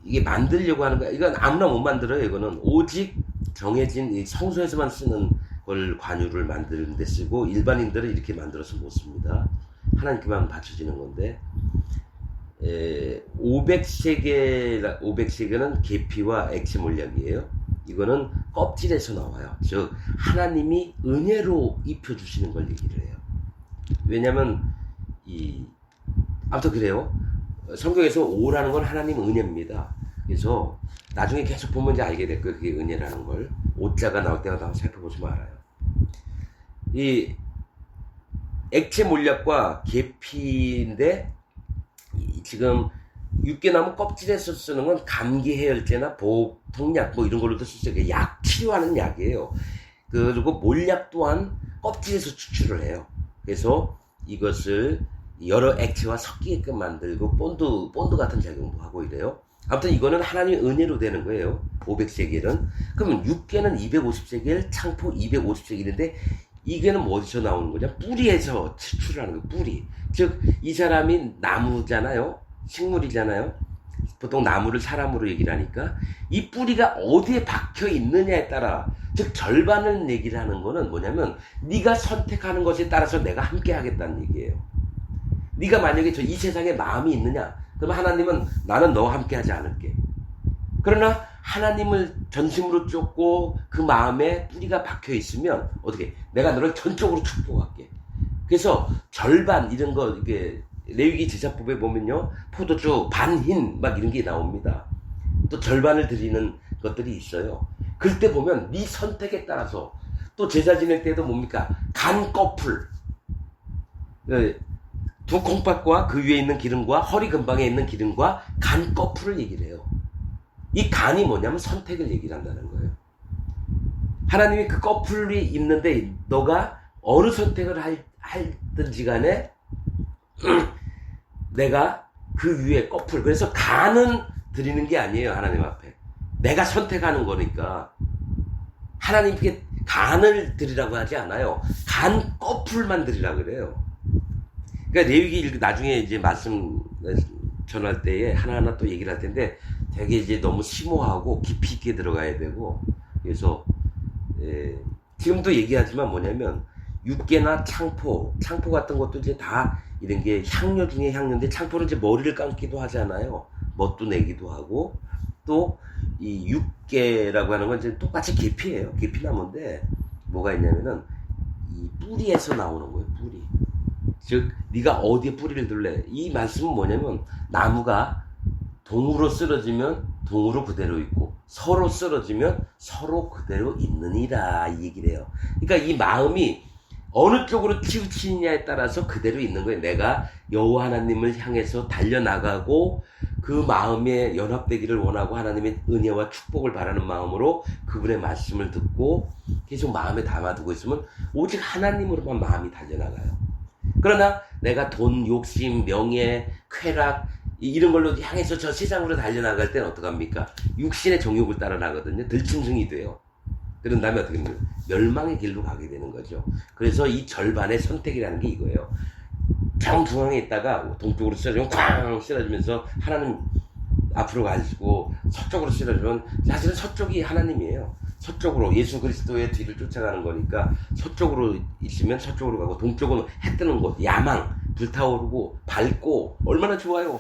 이게 만들려고 하는 거야? 이건 아무나 못 만들어요. 이거는 오직 정해진 이 성소에서만 쓰는 걸 관유를 만드는 데 쓰고, 일반인들은 이렇게 만들어서 못 씁니다. 하나님께만 바쳐지는 건데, 500세계는 계피와 액체 몰약이에요. 이거는 껍질에서 나와요. 즉 하나님이 은혜로 입혀주시는 걸 얘기를 해요. 왜냐면 아무튼 그래요. 성경에서 오라는 건 하나님 은혜입니다. 그래서 나중에 계속 보면 이제 알게 될 거예요. 그게 은혜라는 걸. 오자가 나올 때마다 한번 살펴보시면 알아요. 이 액체 몰약과 계피인데, 지금 육개나무 껍질에서 쓰는 건 감기 해열제나 보통약 뭐 이런 걸로도 쓸 수 있어요. 약 치료하는 약이에요. 그리고 몰약 또한 껍질에서 추출을 해요. 그래서 이것을 여러 액체와 섞이게끔 만들고 본드 같은 작용도 하고 이래요. 아무튼 이거는 하나님의 은혜로 되는 거예요. 500세겔은. 그러면 육개는 250세겔, 창포 250세겔인데 이게는 어디서 나오는 거냐? 뿌리에서 추출하는 거예요. 뿌리. 즉 이 사람이 나무잖아요. 식물이잖아요. 보통 나무를 사람으로 얘기를 하니까 이 뿌리가 어디에 박혀 있느냐에 따라, 즉 절반을 얘기를 하는 거는 뭐냐면 네가 선택하는 것에 따라서 내가 함께 하겠다는 얘기예요. 네가 만약에 이 세상에 마음이 있느냐? 그럼 하나님은 나는 너와 함께 하지 않을게. 그러나 하나님을 전심으로 쫓고 그 마음에 뿌리가 박혀 있으면 어떻게? 내가 너를 전적으로 축복할게. 그래서 절반 이런 거, 이게 레위기 제사법에 보면요, 포도주 반흰 막 이런 게 나옵니다. 또 절반을 드리는 것들이 있어요. 그때 보면 네 선택에 따라서, 또 제사 지낼 때도 뭡니까? 간 꺼풀, 두 콩팥과 그 위에 있는 기름과 허리 근방에 있는 기름과 간 꺼풀을 얘기를 해요. 이 간이 뭐냐면 선택을 얘기를 한다는 거예요. 하나님이 그 꺼풀이 있는데 너가 어느 선택을 할든지 간에 내가 그 위에 꺼풀, 그래서 간은 드리는 게 아니에요. 하나님 앞에 내가 선택하는 거니까 하나님께 간을 드리라고 하지 않아요. 간 꺼풀만 드리라고 그래요. 그러니까 레위기 나중에 이제 말씀 전할 때에 하나하나 또 얘기를 할 텐데 되게 이제 너무 심오하고 깊이 있게 들어가야 되고, 그래서 지금도 얘기하지만 뭐냐면 육개나 창포 같은 것도 이제 다 이런 게 향료 중에 향료인데, 창포는 이제 머리를 감기도 하잖아요. 멋도 내기도 하고, 또 이 육개라고 하는 건 이제 똑같이 계피예요. 계피나무인데 뭐가 있냐면은 이 뿌리에서 나오는 거예요. 뿌리. 즉 네가 어디에 뿌리를 둘래? 이 말씀은 뭐냐면 나무가 동으로 쓰러지면 동으로 그대로 있고 서로 쓰러지면 서로 그대로 있느니라, 이 얘기를 해요. 그러니까 이 마음이 어느 쪽으로 치우치느냐에 따라서 그대로 있는 거예요. 내가 여호와 하나님을 향해서 달려나가고 그 마음에 연합되기를 원하고 하나님의 은혜와 축복을 바라는 마음으로 그분의 말씀을 듣고 계속 마음에 담아두고 있으면 오직 하나님으로만 마음이 달려나가요. 그러나 내가 돈, 욕심, 명예, 쾌락 이런 걸로 향해서 저 세상으로 달려나갈 때는 어떡합니까? 육신의 정욕을 따라 나거든요. 들짐승이 돼요. 그런 다음에 어떻게 됩니까? 멸망의 길로 가게 되는 거죠. 그래서 이 절반의 선택이라는 게 이거예요. 정중앙에 있다가 동쪽으로 쓰러지면 쾅 쓰러지면서 하나님 앞으로 가시고, 서쪽으로 쓰러지면 사실은 서쪽이 하나님이에요. 서쪽으로 예수 그리스도의 뒤를 쫓아가는 거니까 서쪽으로 있으면 서쪽으로 가고, 동쪽은 해 뜨는 곳, 야망, 불타오르고 밝고 얼마나 좋아요.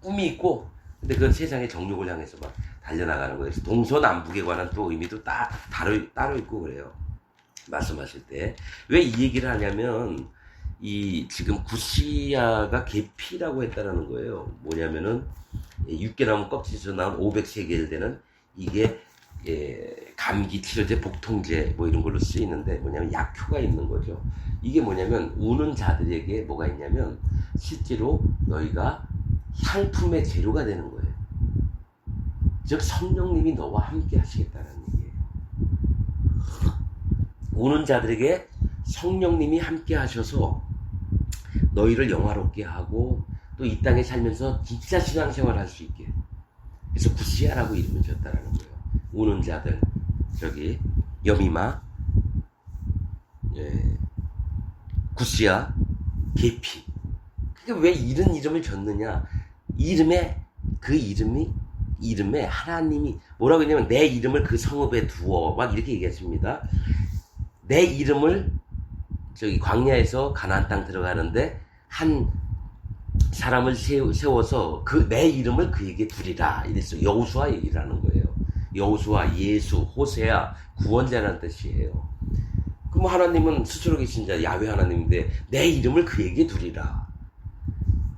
꿈이 있고. 근데 그건 세상의 정욕을 향해서 막 달려나가는 거예요. 그래서 동서남북에 관한 또 의미도 따로 있고 그래요. 말씀하실 때. 왜 이 얘기를 하냐면 이 지금 구시야가 계피라고 했다라는 거예요. 뭐냐면은 육개나무 껍질에서 나온 500세겔 되는 이게 감기 치료제, 복통제 뭐 이런 걸로 쓰이는데 뭐냐면 약효가 있는 거죠. 이게 뭐냐면 우는 자들에게 뭐가 있냐면 실제로 너희가 향품의 재료가 되는 거예요. 즉 성령님이 너와 함께 하시겠다는 얘기예요. 우는 자들에게 성령님이 함께 하셔서 너희를 영화롭게 하고 또 이 땅에 살면서 진짜 신앙생활 할 수 있게. 그래서 구시야라고 이름을 줬다라는 거예요. 우는 자들, 저기 여미마, 구시야, 계피. 그게 왜 이런 이름을 줬느냐? 이름에 하나님이 뭐라고 했냐면 내 이름을 그 성읍에 두어 막 이렇게 얘기했습니다. 내 이름을 저기 광야에서 가나안 땅 들어가는데 한 사람을 세워서 그 내 이름을 그에게 두리라 이랬어요. 여호수아 얘기를 하는 거예요. 여호수아, 예수, 호세아 구원자라는 뜻이에요. 그럼 하나님은 스스로 계신 자 야훼 하나님인데 내 이름을 그에게 두리라.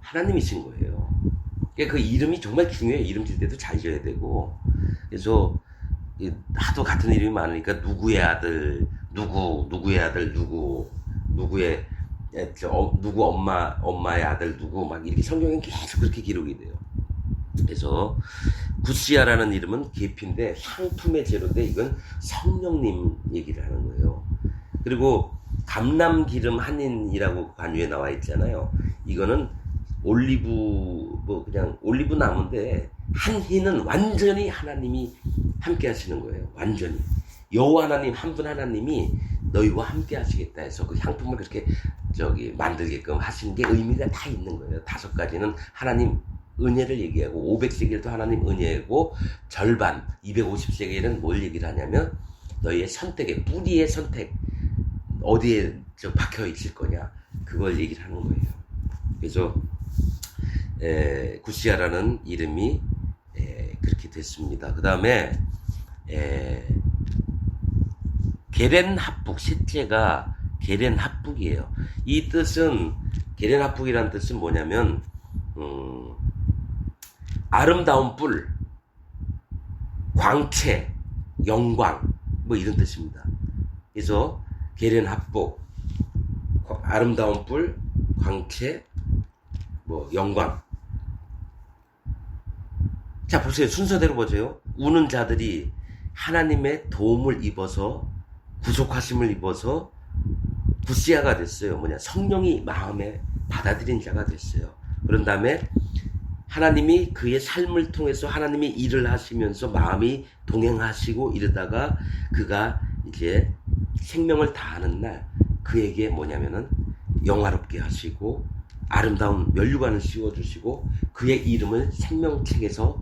하나님이신 거예요. 그러니까 그 이름이 정말 중요해요. 이름 질 때도 잘 지어야 되고. 그래서 하도 같은 이름이 많으니까 누구의 아들, 누구의 아들, 누구의 누구 엄마의 아들 누구 막 이렇게 성경에 계속 그렇게 기록이 돼요. 그래서 구시야라는 이름은 계피인데 향품의 재료인데 이건 성령님 얘기를 하는 거예요. 그리고 감람기름 한인이라고 관유에 나와 있잖아요. 이거는 그냥 올리브 나무인데 한희는 완전히 하나님이 함께 하시는 거예요. 완전히 여호와 하나님 한 분 하나님이 너희와 함께 하시겠다 해서 그 향품을 그렇게 만들게끔 하신 게 의미가 다 있는 거예요. 5가지는 하나님 은혜를 얘기하고 500세겔도 하나님 은혜고 절반 250세겔은 뭘 얘기를 하냐면 너희의 선택의 뿌리의 선택 어디에 박혀 있을 거냐 그걸 얘기를 하는 거예요. 그래서 구시야라는 이름이 그렇게 됐습니다. 그 다음에 게렌합북 셋째가 게렌합북이에요. 이 뜻은 게렌합북이라는 뜻은 뭐냐면 아름다운 뿔, 광채, 영광 뭐 이런 뜻입니다. 그래서 게렌합북 아름다운 뿔, 광채, 뭐 영광. 자 보세요. 순서대로 보세요. 우는 자들이 하나님의 도움을 입어서 구속하심을 입어서 구시야가 됐어요. 성령이 마음에 받아들인 자가 됐어요. 그런 다음에 하나님이 그의 삶을 통해서 하나님이 일을 하시면서 마음이 동행하시고 이러다가 그가 이제 생명을 다하는 날 그에게 영화롭게 하시고 아름다운 면류관을 씌워주시고 그의 이름을 생명책에서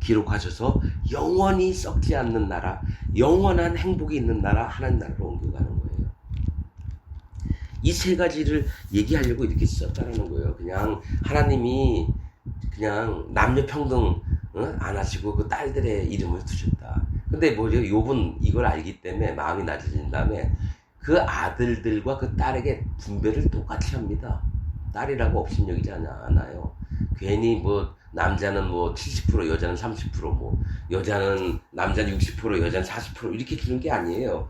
기록하셔서 영원히 썩지 않는 나라, 영원한 행복이 있는 나라, 하나님 나라로 옮겨가는 거예요. 이 3가지를 얘기하려고 이렇게 썼다는 거예요. 그냥 하나님이 그냥 남녀 평등 안 하시고 그 딸들의 이름을 두셨다. 근데 욥은 이걸 알기 때문에 마음이 낮아진 다음에 그 아들들과 그 딸에게 분배를 똑같이 합니다. 딸이라고 업신여기지 않아요. 괜히 남자는 70%, 여자는 30%, 남자는 60%, 여자는 40% 이렇게 주는 게 아니에요.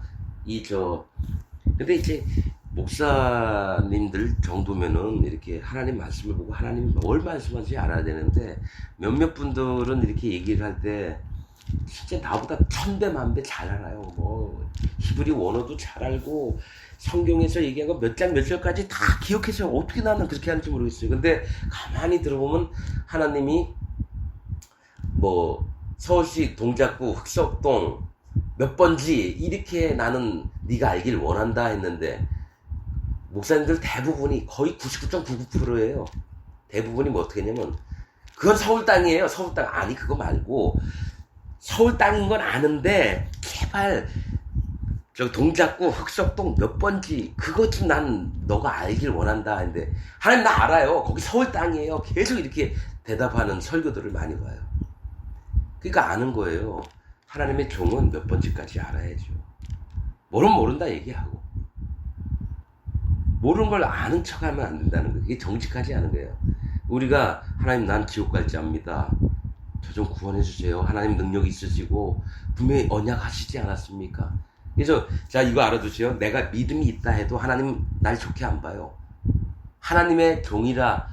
근데 이제 목사님들 정도면은 이렇게 하나님 말씀을 보고 하나님이 뭘 말씀하는지 알아야 되는데 몇몇 분들은 이렇게 얘기를 할 때 진짜 나보다 1000배 만배 잘 알아요. 히브리 원어도 잘 알고 성경에서 얘기한 거 몇 장 몇 절까지 다 기억해서 어떻게 나는 그렇게 하는지 모르겠어요. 근데 가만히 들어보면 하나님이 서울시 동작구 흑석동 몇 번지 이렇게 나는 네가 알길 원한다 했는데 목사님들 대부분이 거의 99.99%예요. 대부분이 어떻게 했냐면 그건 서울 땅이에요. 서울 땅. 아니 그거 말고 서울 땅인 건 아는데 제발 동작구 흑석동 몇 번지 그것 좀 난 너가 알길 원한다 했는데 하나님 나 알아요. 거기 서울 땅이에요. 계속 이렇게 대답하는 설교들을 많이 봐요. 그러니까 아는 거예요. 하나님의 종은 몇 번지까지 알아야죠. 모른다 얘기하고. 모르는 걸 아는 척하면 안 된다는 거예요. 그게 정직하지 않은 거예요. 우리가 하나님 난 지옥 갈지 압니다. 저 좀 구원해 주세요. 하나님 능력 있으시고 분명히 언약하시지 않았습니까? 그래서 자 이거 알아두세요. 내가 믿음이 있다 해도 하나님 날 좋게 안 봐요. 하나님의 종이라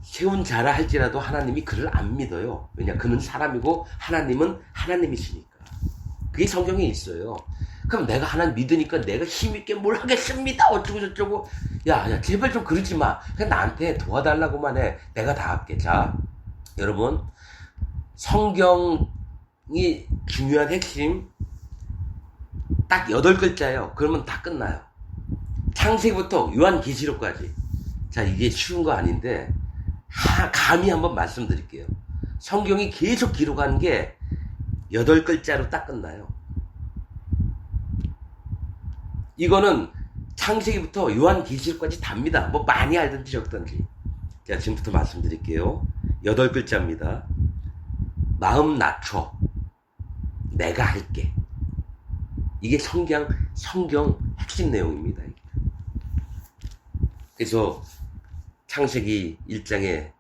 세운 자라 할지라도 하나님이 그를 안 믿어요. 왜냐 그는 사람이고 하나님은 하나님이시니까. 그게 성경에 있어요. 그럼 내가 하나님 믿으니까 내가 힘있게 뭘 하겠습니다. 어쩌고 저쩌고. 야 제발 좀 그러지 마. 그냥 나한테 도와달라고만 해. 내가 다 할게. 자 여러분 성경이 중요한 핵심 딱 8글자예요. 그러면 다 끝나요. 창세기부터 요한계시록까지. 자 이게 쉬운 거 아닌데 감히 한번 말씀드릴게요. 성경이 계속 기록한 게 8글자로 딱 끝나요. 이거는 창세기부터 요한계시록까지 답니다. 뭐 많이 알든지 적든지. 자 지금부터 말씀드릴게요. 8글자입니다. 마음 낮춰. 내가 할게. 이게 성경 핵심 내용입니다. 그래서 창세기 1장에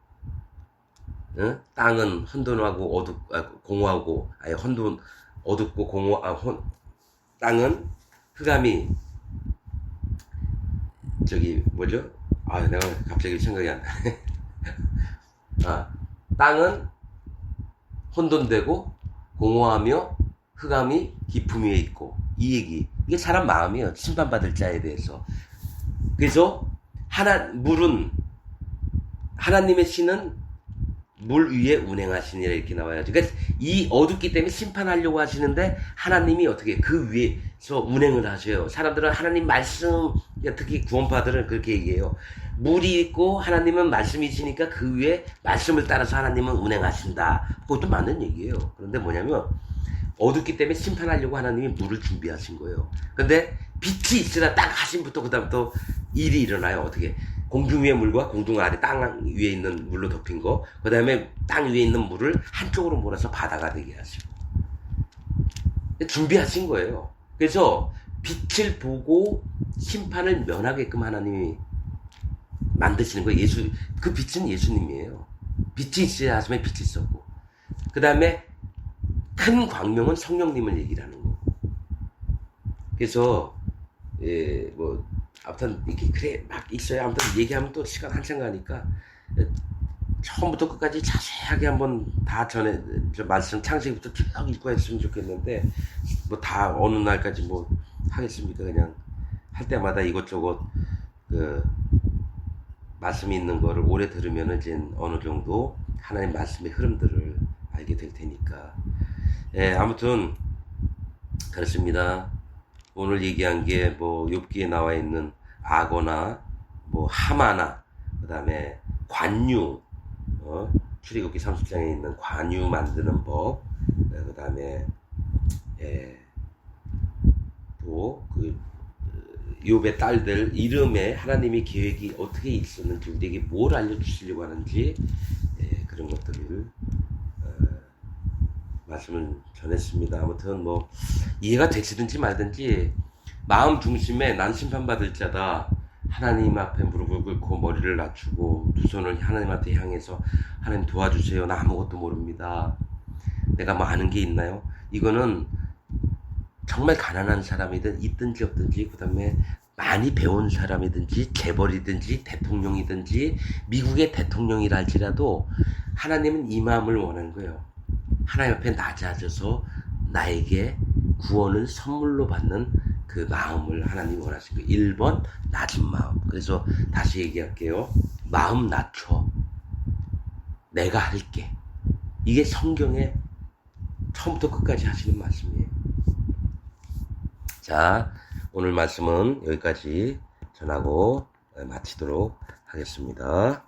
땅은 혼돈하고 공허하고 어둡고 땅은 흑암이 내가 갑자기 생각이 안 나. 땅은 혼돈되고 공허하며 흑암이 깊음 위에 있고 이게 사람 마음이에요. 심판받을 자에 대해서. 그래서 하나님의 신은 물 위에 운행하시니라 이렇게 나와야죠. 그러니까 이 어둡기 때문에 심판하려고 하시는데 하나님이 어떻게 그 위에서 운행을 하셔요. 사람들은 하나님 말씀, 특히 구원파들은 그렇게 얘기해요. 물이 있고 하나님은 말씀이시니까 그 위에 말씀을 따라서 하나님은 운행하신다. 그것도 맞는 얘기예요. 그런데 뭐냐면 어둡기 때문에 심판하려고 하나님이 물을 준비하신 거예요. 근데 빛이 있으라 딱 하신부터 그다음부터 일이 일어나요. 어떻게? 공중 위의 물과 공중 아래 땅 위에 있는 물로 덮인 거, 그 다음에 땅 위에 있는 물을 한쪽으로 몰아서 바다가 되게 하시고 준비하신 거예요. 그래서 빛을 보고 심판을 면하게끔 하나님이 만드시는 거예요. 그 빛은 예수님이에요. 빛이 있어야 하시면 빛이 있었고, 그 다음에 큰 광명은 성령님을 얘기를 하는 거고. 그래서 아무튼 이렇게 막 있어요. 아무튼 얘기하면 또 시간 한참 가니까 처음부터 끝까지 자세하게 한번 다 말씀 창세기부터 쭉 읽고 했으면 좋겠는데 뭐 다 어느 날까지 뭐 하겠습니까? 그냥 할 때마다 이것저것 말씀이 있는 거를 오래 들으면은 이제 어느 정도 하나님 말씀의 흐름들을 알게 될 테니까. 아무튼 그렇습니다. 오늘 얘기한 게 욥기에 나와 있는 악어나 하마나 그다음에 관유, 출애굽기 30장에 있는 관유 만드는 법, 그다음에 또 욥의 딸들 이름에 하나님의 계획이 어떻게 있었는지, 우리에게 뭘 알려주시려고 하는지 그런 것들을 말씀을 전했습니다. 아무튼 이해가 되시든지 말든지 마음 중심에 난 심판받을 자다. 하나님 앞에 무릎을 꿇고 머리를 낮추고 두 손을 하나님한테 향해서 하나님 도와주세요. 나 아무것도 모릅니다. 내가 뭐 아는 게 있나요? 이거는 정말 가난한 사람이든 있든지 없든지, 그 다음에 많이 배운 사람이든지 재벌이든지 대통령이든지 미국의 대통령이라 할지라도 하나님은 이 마음을 원하는 거예요. 하나님 앞에 낮아져서 나에게 구원을 선물로 받는 그 마음을 하나님이 원하신 거예요. 1번 낮은 마음. 그래서 다시 얘기할게요. 마음 낮춰. 내가 할게. 이게 성경에 처음부터 끝까지 하시는 말씀이에요. 자, 오늘 말씀은 여기까지 전하고 마치도록 하겠습니다.